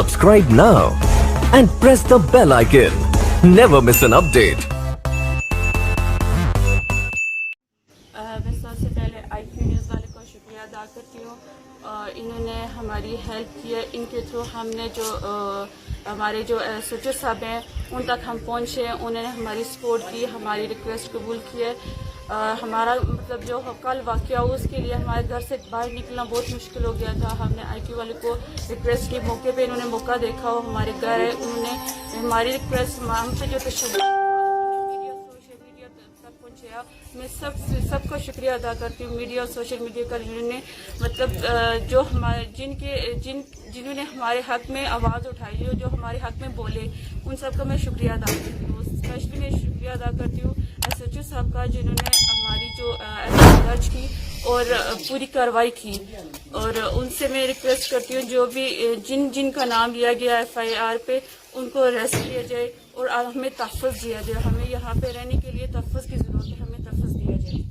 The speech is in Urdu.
Subscribe now and press the bell icon. Never miss an update. میں سب سے پہلے IQ نیوز والے کو شکریہ ادا کرتی ہوں. انہوں نے ہماری ہیلپ کی ہے. ان کے تھرو ہم نے جو ہمارے جو سچو صاحب ہیں ان تک ہم پہنچے. انہوں نے ہماری سپورٹ کی, ہماری ریکویسٹ قبول کی ہے. ہمارا مطلب جو کل واقعہ ہو اس کے لیے ہمارے گھر سے باہر نکلنا بہت مشکل ہو گیا تھا. ہم نے IQ والے کو ریکویسٹ کی, موقع پہ انہوں نے موقع دیکھا, وہ ہمارے گھر ہے. انہوں نے ہماری ریکویسٹ ہم سے جو تشدد سوشل میڈیا تک پہنچایا. میں سب کا شکریہ ادا کرتی ہوں, میڈیا اور سوشل میڈیا کا, جنہوں نے مطلب جو ہمارے جنہوں نے ہمارے حق میں آواز اٹھائی, جو ہمارے حق میں بولے, ان سب کا میں شکریہ ادا کرتی ہوں. اسپیشلی میں شکریہ ادا کرتی ہوں SHO صاحب کا, جنہوں نے ہماری جو FIR درج کی اور پوری کارروائی کی. اور ان سے میں ریکویسٹ کرتی ہوں جو بھی جن کا نام لیا گیا FIR پہ ان کو اریسٹ کیا جائے اور ہمیں تحفظ دیا جائے. ہمیں یہاں پہ رہنے کے لیے تحفظ کی ضرورت ہے, ہمیں تحفظ دیا جائے.